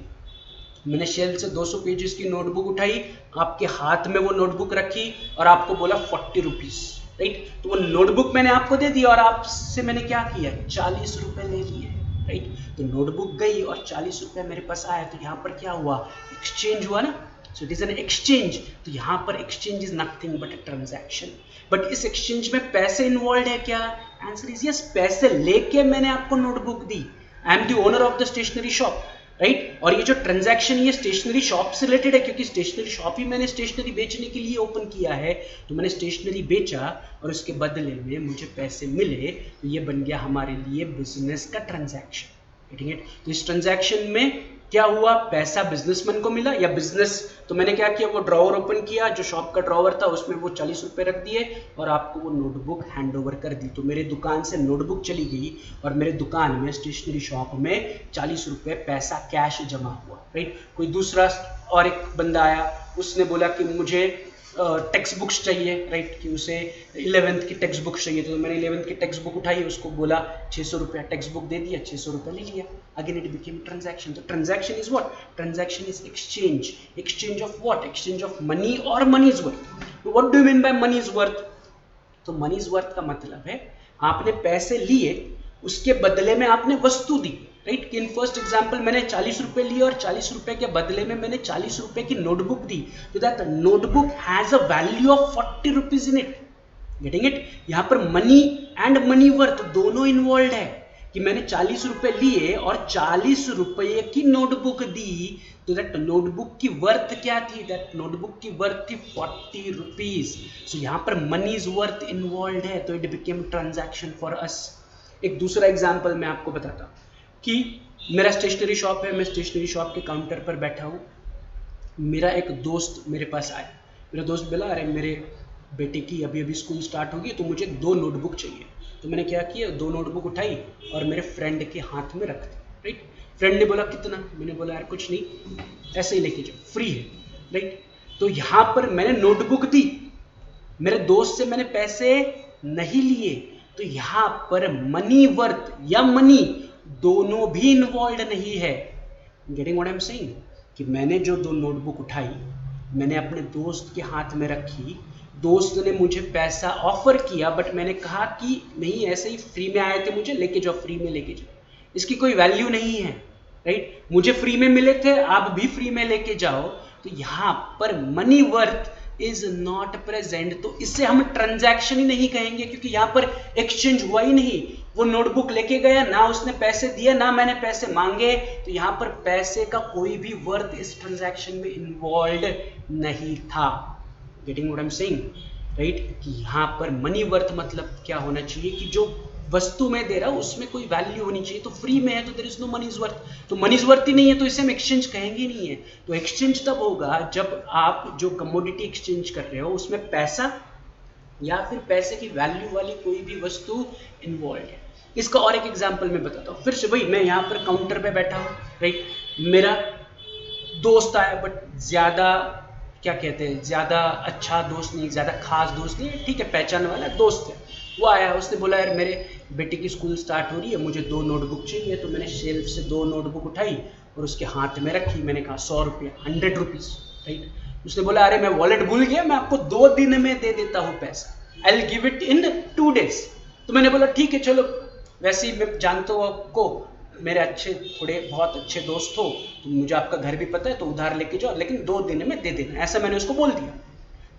मैंने शेल्फ से 200 पेजेस की नोटबुक उठाई, आपके हाथ में वो नोटबुक रखी और आपको बोला 40 रुपीज, राइट। तो वो नोटबुक मैंने आपको दे दी और आपसे मैंने क्या किया? 40 रुपए ले लिए, राइट। तो नोटबुक गई और 40 रुपए मेरे पास आया, तो यहाँ पर क्या हुआ? एक्सचेंज हुआ ना। So it is an exchange. तो यहाँ पर exchange is nothing but a transaction. But इस एक्सचेंज में पैसे इन्वॉल्व है क्या? Answer is yes. पैसे लेके मैंने आपको नोटबुक दी। I am the owner of the stationery shop, right. और ये जो ट्रांजैक्शन ये स्टेशनरी शॉप से रिलेटेड है, क्योंकि स्टेशनरी शॉप ही मैंने स्टेशनरी बेचने के लिए ओपन किया है। तो मैंने स्टेशनरी बेचा और उसके बदले में मुझे पैसे मिले, तो ये बन गया हमारे लिए बिजनेस का ट्रांजैक्शन, गेटिंग इट? तो इस ट्रांजैक्शन में क्या हुआ, पैसा बिजनेसमैन को मिला या बिजनेस, तो मैंने क्या किया, वो ड्रॉवर ओपन किया, जो शॉप का ड्रॉवर था उसमें वो 40 रुपए रख दिए और आपको वो नोटबुक हैंड ओवर कर दी। तो मेरे दुकान से नोटबुक चली गई और मेरे दुकान में, स्टेशनरी शॉप में 40 रुपए पैसा कैश जमा हुआ, राइट। कोई दूसरा और एक बंदा आया, उसने बोला कि मुझे टेक्स्ट बुक्स चाहिए, राइट, कि उसे 11th की टेक्स्ट बुक चाहिए। तो मैंने 11th की टेक्स्ट बुक उठाई, उसको बोला 600 रुपया, टेक्स्ट बुक दे दिया, 600 रुपया ले लिया। Again it became transaction. तो transaction is what? Transaction is exchange. Exchange of what? Exchange of money और money is worth. What do you mean by money is worth? तो मनी इज वर्थ का मतलब है आपने पैसे लिए, उसके बदले में आपने वस्तु दी, राइट। कि इन फर्स्ट एग्जांपल मैंने 40 रुपए लिए और 40 रुपए के बदले में मैंने 40 रुपए की नोटबुक दी। तो that notebook has a value of 40 rupees in it. Getting it? यहां पर मनी एंड मनी वर्थ दोनों इन्वॉल्व है कि मैंने 40 रुपए लिए और 40 रुपए की नोटबुक दी। तो दैट नोटबुक की वर्थ क्या थी? दैट नोटबुक की वर्थ थी 40 रुपीज। सो यहां पर मनी इज वर्थ इन्वॉल्व है, तो it became transaction for us. एक दूसरा एग्जांपल मैं आपको बताता हूं कि मेरा स्टेशनरी शॉप है, मैं स्टेशनरी शॉप के काउंटर पर बैठा हूँ, मेरा एक दोस्त मेरे पास आया। मेरा दोस्त बोला, अरे मेरे बेटे की अभी अभी स्कूल स्टार्ट होगी तो मुझे 2 नोटबुक चाहिए। तो मैंने क्या किया, 2 नोटबुक उठाई और मेरे फ्रेंड के हाथ में रख दी, राइट। फ्रेंड ने बोला कितना? मैंने बोला यार कुछ नहीं, ऐसे ही लेके जाओ, फ्री है, राइट। तो यहाँ पर मैंने नोटबुक दी, मेरे दोस्त से मैंने पैसे नहीं लिए। तो यहाँ पर मनी वर्थ या मनी दोनों भी इन्वॉल्व नहीं है। Getting what I am saying? कि मैंने जो 2 नोटबुक उठाई, मैंने अपने दोस्त के हाथ में रखी, दोस्त ने मुझे पैसा ऑफर किया, बट मैंने कहा कि नहीं, ऐसे ही फ्री में आए थे, मुझे लेके जाओ, फ्री में लेके जाओ, इसकी कोई वैल्यू नहीं है, राइट। मुझे फ्री में मिले थे, आप भी फ्री में लेके जाओ। तो यहाँ पर money worth is not present. तो इससे हम ट्रांजैक्शन ही नहीं कहेंगे, क्योंकि यहाँ पर एक्सचेंज हुआ ही नहीं। वो नोटबुक लेके गया, ना उसने पैसे दिए, ना मैंने पैसे मांगे। तो यहाँ पर पैसे का कोई भी वर्थ इस ट्रांजैक्शन में इन्वॉल्व नहीं था। Getting what I am saying, right. कि यहाँ पर मनी वर्थ मतलब क्या होना चाहिए कि जो वस्तु में दे रहा हूं उसमें कोई वैल्यू होनी चाहिए। तो फ्री में है तो there is no money is worth, तो मनी इज वर्थ ही नहीं है, तो इसे हम एक्सचेंज कहेंगे नहीं है। तो एक्सचेंज तब होगा जब आप जो कमोडिटी एक्सचेंज कर रहे हो उसमें पैसा या फिर पैसे की वैल्यू वाली कोई भी वस्तु इन्वॉल्व है। इसका और एक एग्जांपल मैं बताता हूँ। फिर से वही, मैं यहाँ पर काउंटर पे बैठा हूँ, राइट। मेरा दोस्त आया, बट ज्यादा क्या कहते हैं, ज्यादा अच्छा दोस्त नहीं, ज्यादा खास दोस्त नहीं, ठीक है, पहचान वाला दोस्त है। वो आया, उसने बोला यार मेरे बेटे की स्कूल स्टार्ट हो रही है, मुझे 2 नोटबुक चाहिए। तो मैंने शेल्फ से 2 नोटबुक उठाई और उसके हाथ में रखी। मैंने कहा 100 रुपया, 100 रुपीज, राइट। उसने बोला अरे मैं वॉलेट भूल गया, मैं आपको 2 दिन में दे देता हूँ पैसा, I will give it in 2 days। तो मैंने बोला ठीक है चलो, वैसे ही मैं जानता हूँ आपको, मेरे अच्छे थोड़े बहुत अच्छे दोस्त हो, तो मुझे आपका घर भी पता है, तो उधार लेके जाओ, लेकिन 2 दिन में दे देना, ऐसा मैंने उसको बोल दिया।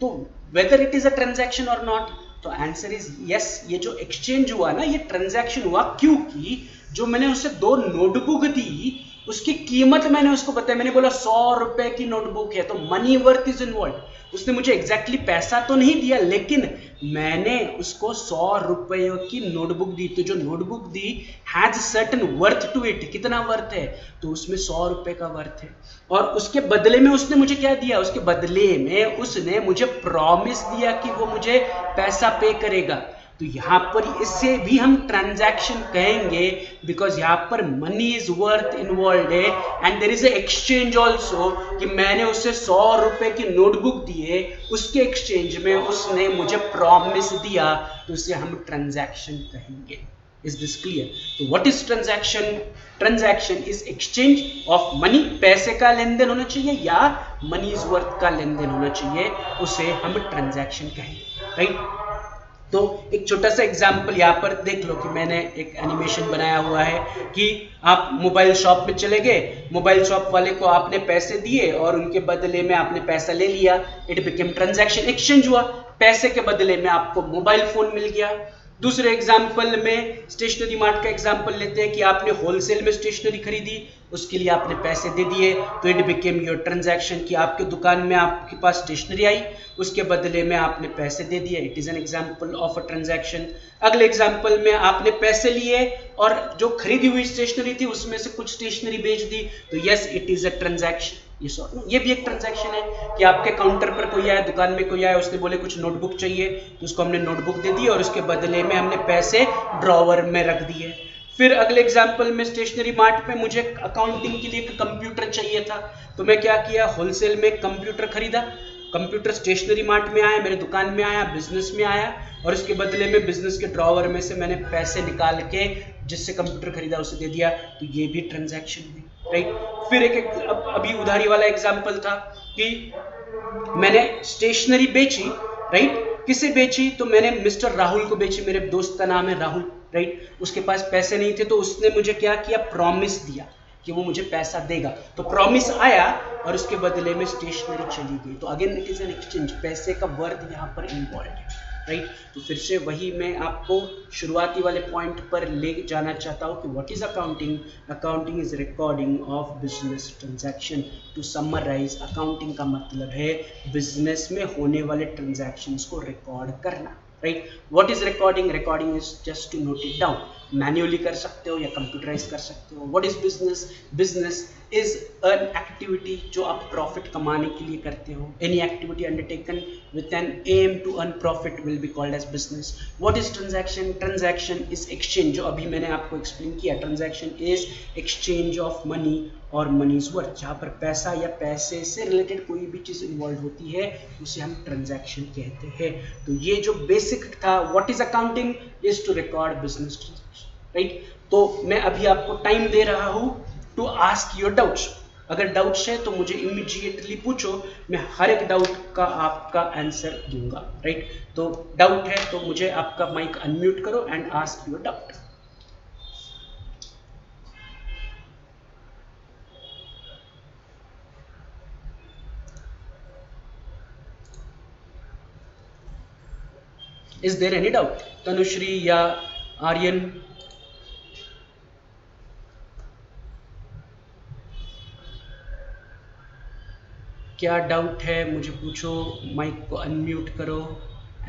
तो whether it is a transaction और नॉट, तो आंसर इज यस। ये जो एक्सचेंज हुआ ना, ये ट्रांजैक्शन हुआ, क्योंकि जो मैंने उसे 2 नोटबुक दी, उसकी कीमत मैंने उसको बताया। मैंने बोला 100 रुपए की नोटबुक है, तो मनी वर्थ इज इन्वॉल्व। उसने मुझे एग्जैक्टली पैसा तो नहीं दिया, लेकिन मैंने उसको 100 रुपए की नोटबुक दी। तो जो नोटबुक दी has certain worth to it. कितना वर्थ है? तो उसमें 100 रुपए का वर्थ है। और उसके बदले में उसने मुझे क्या दिया? उसके बदले में उसने मुझे प्रॉमिस दिया कि वो मुझे पैसा पे करेगा। तो यहाँ पर इससे भी हम ट्रांजैक्शन कहेंगे, बिकॉज यहाँ पर मनी इज वर्थ इन्वॉल्व है and there is a exchange also, कि मैंने उसे 100 रुपए की नोटबुक दिए, उसके एक्सचेंज में उसने मुझे प्रॉमिस दिया, तो इसे हम ट्रांजैक्शन कहेंगे। Is this clear? तो what is transaction? Transaction is exchange of money, पैसे का लेन देन होना चाहिए या मनी इज वर्थ का लेन देन होना चाहिए, उसे हम ट्रांजैक्शन कहेंगे, राइट। तो एक छोटा सा एग्जाम्पल यहाँ पर देख लो कि मैंने एक एनिमेशन बनाया हुआ है कि आप मोबाइल शॉप में चले गए, मोबाइल शॉप वाले को आपने पैसे दिए और उनके बदले में आपने पैसा ले लिया, इट बिकेम ट्रांजैक्शन, एक्सचेंज हुआ। पैसे के बदले में आपको मोबाइल फोन मिल गया, दूसरे एग्जाम्पल में स्टेशनरी मार्ट का एग्जाम्पल लेते हैं कि आपने होलसेल में स्टेशनरी खरीदी, उसके लिए आपने पैसे दे दिए, तो इट बिकेम योर ट्रांजैक्शन कि आपके दुकान में आपके पास स्टेशनरी आई, उसके बदले में आपने पैसे दे दिए, it is an example of a transaction. अगले एग्जाम्पल में आपने पैसे लिए और जो खरीदी हुई स्टेशनरी थी उसमें से कुछ स्टेशनरी बेच दी, तो yes it is a transaction. ये भी एक ट्रांजैक्शन है कि आपके काउंटर पर कोई आया, दुकान में कोई आया, उसने बोले कुछ नोटबुक चाहिए, तो उसको हमने नोटबुक दे दी और उसके बदले में हमने पैसे ड्रॉवर में रख दिए। फिर अगले एग्जाम्पल में स्टेशनरी मार्ट पे मुझे अकाउंटिंग के लिए एक कंप्यूटर चाहिए था, तो मैं क्या किया, होलसेल में कंप्यूटर खरीदा। कंप्यूटर स्टेशनरी मार्ट में आया, मेरे दुकान में आया, बिजनेस में आया, और उसके बदले में बिजनेस के ड्रॉवर में से मैंने पैसे निकाल के जिससे कंप्यूटर खरीदा उसे दे दिया, तो ये भी ट्रांजैक्शन हुई, राइट। फिर एक अभी उधारी वाला एग्जाम्पल था कि मैंने स्टेशनरी बेची, राइट। किसे बेची, तो मैंने मिस्टर राहुल को बेची, मेरे दोस्त का नाम है राहुल, राइट। उसके पास पैसे नहीं थे, तो उसने मुझे क्या किया, प्रॉमिस दिया कि वो मुझे पैसा देगा, तो प्रॉमिस आया और उसके बदले में स्टेशनरी चली गई, तो again it is an exchange, पैसे का वर्ड यहाँ पर इन्वॉल्व है, राइट। तो फिर से वही मैं आपको शुरुआती वाले पॉइंट पर ले जाना चाहता हूँ कि what is accounting. Accounting is recording of business transaction. To summarise, accounting का मतलब है बिजनेस में होने वाले ट्रांजैक्शंस को रिकॉर्ड करना, right. What is recording, recording is just to note it down, manually कर सकते हो या कंप्यूटराइज कर सकते हो। What is business, business is an activity जो आप प्रॉफिट कमाने के लिए करते हो, any activity undertaken with an aim to earn profit will be called as business. What is transaction, transaction is exchange, जो अभी मैंने आपको एक्सप्लेन किया, transaction is exchange of money or money's worth, जहाँ पर पैसा या पैसे से रिलेटेड कोई भी चीज़ इन्वॉल्व होती है उसे हम ट्रांजैक्शन कहते हैं। तो ये जो बेसिक था, what is accounting is to record business transaction, right. तो मैं अभी आपको टाइम दे रहा हूँ टू आस्क योर डाउट्स। अगर डाउट्स है तो मुझे इमीडिएटली पूछो, मैं हर एक डाउट का आपका आंसर दूंगा, राइट। तो डाउट है तो मुझे आपका माइक अनम्यूट करो and ask your doubt. Is there any doubt? Tanushree या आर्यन? क्या डाउट है मुझे पूछो, माइक को अनम्यूट करो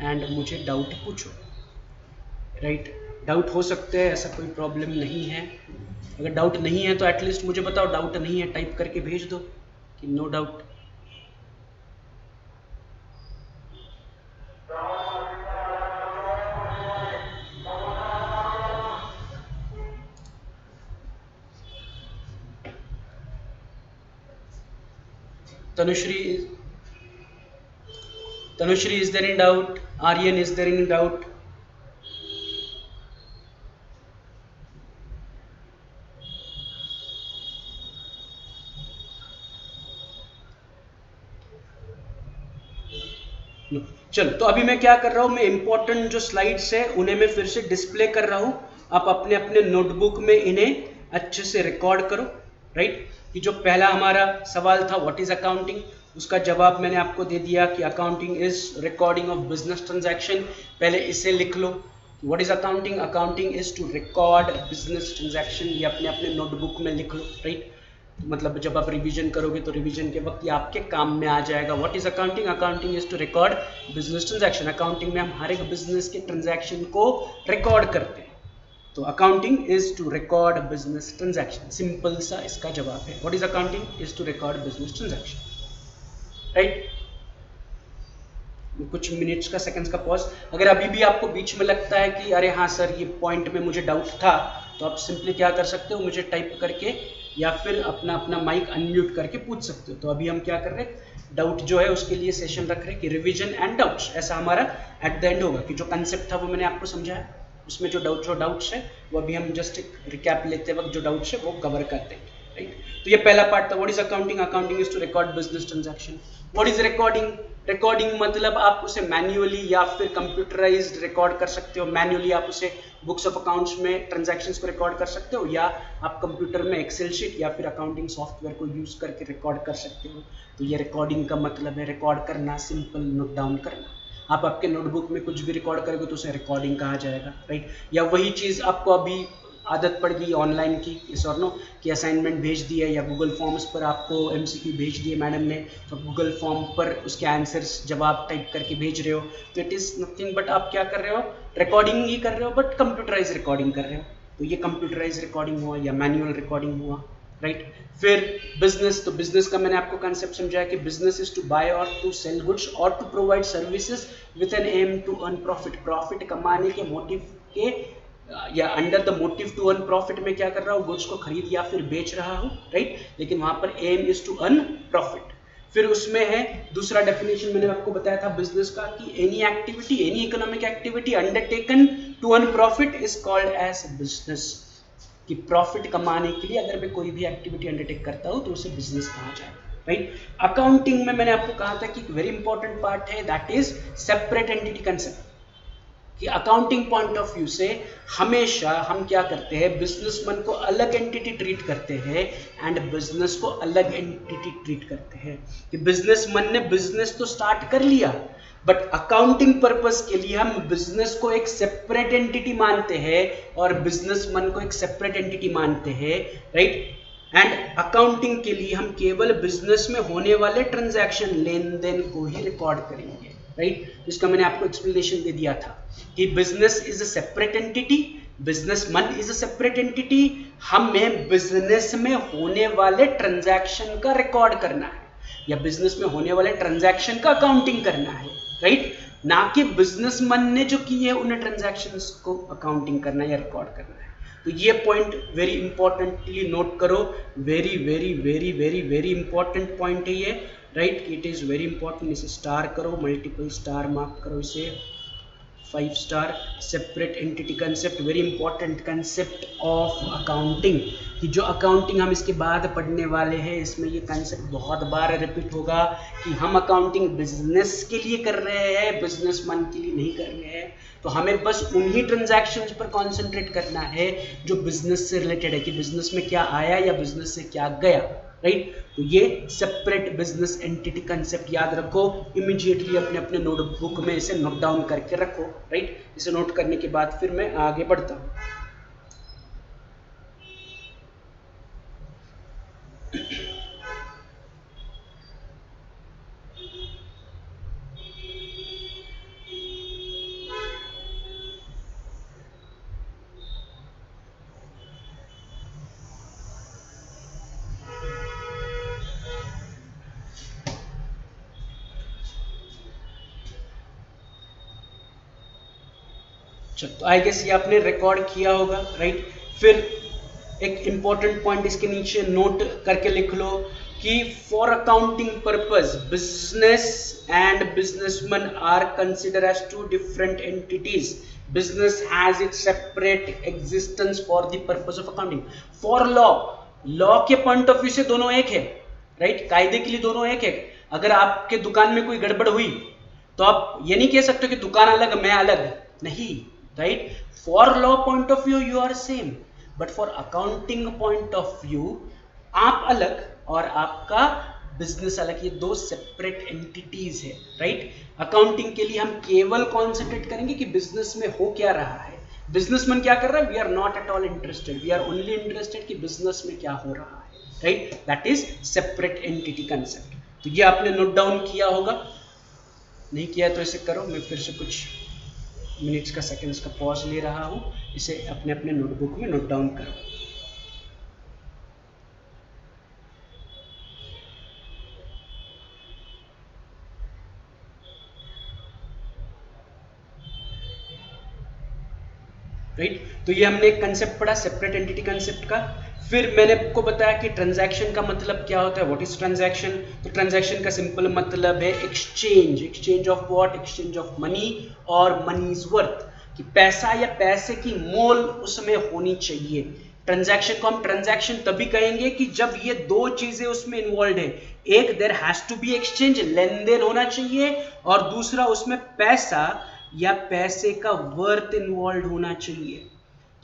एंड मुझे डाउट पूछो, राइट। डाउट हो सकते हैं, ऐसा कोई प्रॉब्लम नहीं है। अगर डाउट नहीं है तो एटलीस्ट मुझे बताओ डाउट नहीं है, टाइप करके भेज दो कि no doubt. Tanushri, is there any doubt? Aryan, is there any doubt? No. चलो, तो अभी मैं क्या कर रहा हूँ, मैं इंपॉर्टेंट जो स्लाइड्स है उन्हें मैं फिर से डिस्प्ले कर रहा हूँ। आप अपने अपने नोटबुक में इन्हें अच्छे से रिकॉर्ड करो, राइट। कि जो पहला हमारा सवाल था व्हाट इज अकाउंटिंग, उसका जवाब मैंने आपको दे दिया कि accounting is recording of business transaction. पहले इसे लिख लो, what is accounting, accounting is to record business transaction. ये अपने अपने नोटबुक में लिख लो, राइट। मतलब जब आप रिवीजन करोगे तो रिवीजन के वक्त ये आपके काम में आ जाएगा। What is accounting, accounting is to record business transaction. Accounting में हम हर एक बिजनेस के ट्रांजैक्शन को रिकॉर्ड करते हैं, तो accounting is to record business transaction. Simple सा इसका जवाब है, what is accounting is to record business transaction, right. कुछ मिनट्स का, सेकंड्स का पॉज। अगर अभी भी आपको बीच में लगता है कि अरे हाँ सर ये पॉइंट में मुझे डाउट था, तो आप सिंपली क्या कर सकते हो, मुझे टाइप करके या फिर अपना अपना माइक अनम्यूट करके पूछ सकते हो। तो अभी हम क्या कर रहे हैं, डाउट जो है उसके लिए सेशन रख रहे हैं कि रिवीजन एंड डाउट्स, ऐसा हमारा एट द एंड होगा कि जो कंसेप्ट था वो मैंने आपको समझाया, उसमें जो डाउट्स है वो अभी हम जस्ट एक रिकैप लेते वक्त जो डाउट्स है वो कवर करते हैं, राइट। तो ये पहला पार्ट था, what is accounting, accounting is to record business transaction. What is recording, recording मतलब आप उसे मैन्युअली या फिर कंप्यूटराइज्ड रिकॉर्ड कर सकते हो। मैन्युअली आप उसे बुक्स ऑफ अकाउंट्स में ट्रांजैक्शंस को रिकॉर्ड कर सकते हो, या आप कंप्यूटर में एक्सेल शीट या फिर अकाउंटिंग सॉफ्टवेयर को यूज करके रिकॉर्ड कर सकते हो। तो ये रिकॉर्डिंग का मतलब है रिकॉर्ड करना, सिंपल नोट डाउन करना। आप आपके नोटबुक में कुछ भी रिकॉर्ड करोगे तो उसे रिकॉर्डिंग कहा जाएगा, राइट। या वही चीज़ आपको अभी आदत पड़ गई ऑनलाइन की, इस और नो कि असाइनमेंट भेज दिया या गूगल फॉर्म्स पर आपको एमसीक्यू भेज दिए मैडम ने, तो गूगल फॉर्म पर उसके आंसर्स जवाब टाइप करके भेज रहे हो, तो इट इज़ नथिंग बट आप क्या कर रहे हो, रिकॉर्डिंग ही कर रहे हो, बट कंप्यूटराइज रिकॉर्डिंग कर रहे हो। तो ये कंप्यूटराइज रिकॉर्डिंग हुआ या मैनुअल रिकॉर्डिंग हुआ, राइट। फिर बिजनेस, तो बिजनेस का मैंने आपको कंसेप्ट समझाया कि बिजनेस इज टू बाय और टू सेल गुड्स और to provide services with an aim to earn profit. Profit कमाने के मोटिव के या under the motive to earn profit में क्या कर रहा हूँ, गुड्स को खरीद या फिर बेच रहा हूँ, राइट। लेकिन वहां पर aim is to earn profit. फिर उसमें है दूसरा डेफिनेशन मैंने आपको बताया था बिजनेस का कि any activity, any economic activity undertaken to earn profit is called as business. कि प्रॉफिट कमाने के लिए अगर मैं कोई भी एक्टिविटी अंडरटेक करता हूं तो उसे बिजनेस कहा जाएगा, राइट। अकाउंटिंग में मैंने आपको कहा था कि वेरी इंपॉर्टेंट पार्ट है that is separate entity concept. कि अकाउंटिंग पॉइंट ऑफ व्यू से हमेशा हम क्या करते हैं, बिजनेसमैन को अलग एंटिटी ट्रीट करते हैं एंड बिजनेस को अलग एंटिटी ट्रीट करते हैं। कि बिजनेसमैन ने बिजनेस तो स्टार्ट कर लिया बट अकाउंटिंग पर्पस के लिए हम बिजनेस को एक सेपरेट एंटिटी मानते हैं और बिजनेसमैन को एक सेपरेट एंटिटी मानते हैं, राइट। एंड अकाउंटिंग के लिए हम केवल बिजनेस में होने वाले ट्रांजैक्शन, लेन देन को ही रिकॉर्ड करेंगे, राइट। इसका मैंने आपको एक्सप्लेनेशन दे दिया था कि business is a separate entity, businessman is a separate entity. हमें बिजनेस में होने वाले ट्रांजैक्शन का रिकॉर्ड करना है या बिजनेस में होने वाले ट्रांजैक्शन का अकाउंटिंग करना है, राइट। ना कि बिजनेसमैन ने जो किए हैं उन ट्रांजैक्शंस को अकाउंटिंग करना या रिकॉर्ड करना है। तो ये पॉइंट वेरी इंपॉर्टेंटली नोट करो, very very very very very important point है ये, right. It is very important. इसे स्टार करो, मल्टीपल स्टार मार्क करो, इसे 5 star. Separate entity concept, very important concept of accounting. कि जो अकाउंटिंग हम इसके बाद पढ़ने वाले हैं इसमें ये कंसेप्ट बहुत बार रिपीट होगा कि हम अकाउंटिंग बिजनेस के लिए कर रहे हैं, बिजनेसमैन के लिए नहीं कर रहे हैं। तो हमें बस उन्हीं ट्रांजैक्शंस पर कॉन्सेंट्रेट करना है जो बिजनेस से रिलेटेड है, कि बिजनेस में क्या आया या बिजनेस से क्या गया, राइट। तो ये सेपरेट बिजनेस एंटिटी कंसेप्ट याद रखो, इमीडिएटली अपने अपने नोटबुक में इसे नोट डाउन करके रखो, राइट। इसे नोट करने के बाद फिर मैं आगे बढ़ता हूँ। तो आई गेस ये आपने रिकॉर्ड किया होगा, राइट। फिर एक इंपॉर्टेंट पॉइंट इसके नीचे नोट करके लिख लो कि for accounting purpose business and businessman are consider as two different entities. Business has its separate existence for the purpose of accounting. For law, law के पॉइंट ऑफ व्यू से दोनों एक है, राइट। कायदे के लिए दोनों एक है। अगर आपके दुकान में कोई गड़बड़ हुई तो आप ये नहीं कह सकते कि दुकान अलग मैं अलग, नहीं, right. For law point of view you are same, but for accounting point of view आप अलग और आपका बिजनेस अलग, ये दो सेपरेट एंटिटीज है, राइट। अकाउंटिंग के लिए हम केवल कॉन्सेंट्रेट करेंगे कि बिजनेस में हो क्या रहा है, बिजनेसमैन क्या कर रहा है, we are not at all interested, we are only interested कि बिजनेस में क्या हो रहा है, right. That is separate entity concept. तो ये आपने नोट डाउन किया होगा, नहीं किया तो इसे करो। मैं फिर से कुछ मिनट्स का सेकंड्स का पॉज ले रहा हूं, इसे अपने अपने नोटबुक में नोट डाउन करो। राइट। तो ये हमने एक कंसेप्ट पढ़ा सेपरेट एंटिटी कंसेप्ट का। फिर मैंने आपको बताया कि ट्रांजैक्शन का मतलब क्या होता है, व्हाट इज ट्रांजैक्शन। तो ट्रांजैक्शन का सिंपल मतलब है exchange, exchange of what, exchange of money or money's worth, कि पैसा या पैसे की मोल उसमें होनी चाहिए। ट्रांजैक्शन को हम ट्रांजैक्शन तभी कहेंगे कि जब ये दो चीजें उसमें इन्वॉल्व है, एक there has to be exchange, लेन देन होना चाहिए, और दूसरा उसमें पैसा या पैसे का वर्थ इन्वॉल्व होना चाहिए।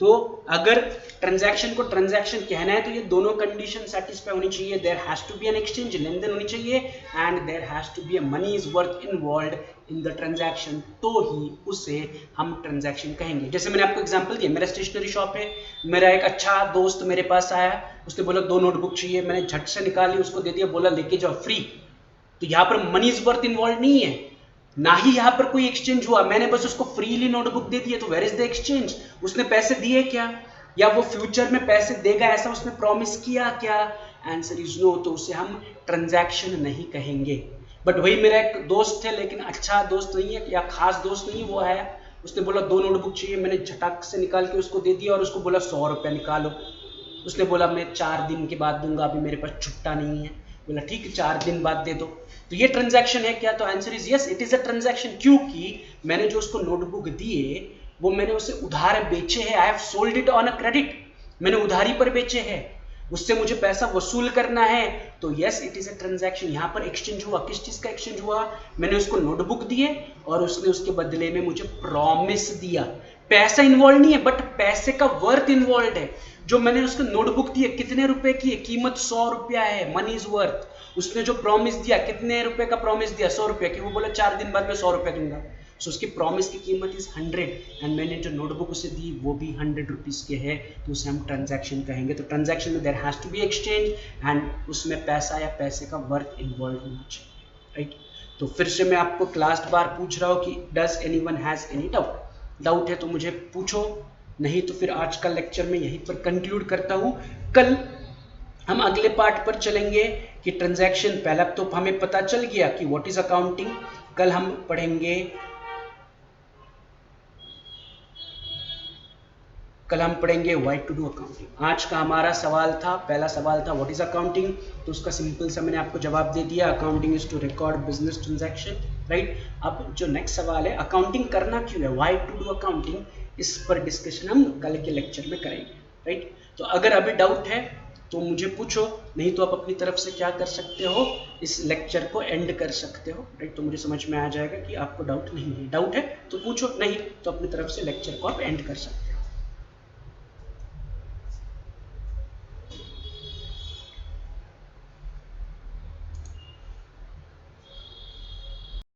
तो अगर ट्रांजैक्शन को ट्रांजैक्शन कहना है तो ये दोनों कंडीशन सेटिस्फाई होनी चाहिए, there has to be an exchange, लेन देन होनी चाहिए, and there has to be a money is worth involved in the transaction, तो ही उसे हम ट्रांजैक्शन कहेंगे। जैसे मैंने आपको एग्जांपल दिया, मेरा स्टेशनरी शॉप है, मेरा एक अच्छा दोस्त मेरे पास आया, उसने बोला 2 नोटबुक चाहिए, मैंने झट से निकाली, उसको दे दिया, बोला लेके जाओ फ्री। तो यहाँ पर मनी इज वर्थ इन्वॉल्व नहीं है, ना ही यहाँ पर कोई एक्सचेंज हुआ, मैंने बस उसको फ्रीली नोटबुक दे दी है, तो वेयर इज द एक्सचेंज? उसने पैसे दिए क्या, या वो फ्यूचर में पैसे देगा ऐसा उसने प्रॉमिस किया क्या? आंसर इज नो, तो उसे हम ट्रांजैक्शन नहीं कहेंगे। बट वही मेरा एक दोस्त है, लेकिन अच्छा दोस्त नहीं है या खास दोस्त नहीं, वो आया, उसने बोला 2 नोटबुक चाहिए, मैंने झटाक से निकाल के उसको दे दिया और उसको बोला 100 रुपया निकालो। उसने बोला मैं 4 दिन के बाद दूंगा, अभी मेरे पास छुट्टा नहीं है। बोला ठीक है 4 दिन बाद दे दो। तो ये ट्रांजैक्शन है क्या? तो answer is yes, it is a transaction, क्योंकि मैंने जो उसको नोटबुक दिए वो मैंने उसे उधार बेचे हैं, I have sold it on a credit, मैंने उधारी पर बेचे हैं, उससे मुझे पैसा वसूल करना है, तो yes it is a transaction. यहाँ पर एक्सचेंज हुआ, किस चीज का एक्सचेंज हुआ? मैंने उसको नोटबुक दिए और उसने उसके बदले में मुझे प्रॉमिस दिया। पैसा इन्वॉल्व नहीं है, बट पैसे का वर्थ इन्वॉल्व है। जो मैंने उसको नोटबुक दी है कितने रुपए की है? कीमत 100 रुपया है, मनी इज वर्थ। उसने जो प्रॉमिस दिया, कितने रुपए का प्रॉमिस दिया? 100 रुपया की। वो बोला 4 दिन बाद मैं 100 रुपया दूंगा, सो उसकी प्रॉमिस की कीमत इज 100, एंड मैंने जो नोटबुक उसे दी वो भी 100 रुपीज के है, तो उसे हम ट्रांजैक्शन कहेंगे। तो ट्रांजैक्शन में there has to be exchange, and उसमें पैसा या पैसे का वर्थ इन्वॉल्व होना चाहिए, राइट। तो फिर से मैं आपको लास्ट बार पूछ रहा हूँ कि does anyone has any doubt? Doubt है तो मुझे पूछो, नहीं तो फिर आज का लेक्चर में यहीं पर कंक्लूड करता हूँ। कल हम अगले पार्ट पर चलेंगे कि ट्रांजैक्शन, पहला तो हमें पता चल गया कि व्हाट इज अकाउंटिंग। कल हम पढ़ेंगे व्हाई टू डू अकाउंटिंग। आज का हमारा सवाल था, पहला सवाल था व्हाट इज अकाउंटिंग, तो उसका सिंपल सा मैंने आपको जवाब दे दिया, accounting is to record business transaction, right. अब जो नेक्स्ट सवाल है, अकाउंटिंग करना क्यों है, व्हाई टू डू अकाउंटिंग, इस पर डिस्कशन हम कल के लेक्चर में करेंगे, राइट। तो अगर अभी डाउट है तो मुझे पूछो, नहीं तो आप अपनी तरफ से क्या कर सकते हो, इस लेक्चर को एंड कर सकते हो, राइट। तो मुझे समझ में आ जाएगा कि आपको डाउट नहीं है। डाउट है तो पूछो, नहीं तो अपनी तरफ से लेक्चर को आप एंड कर सकते हो।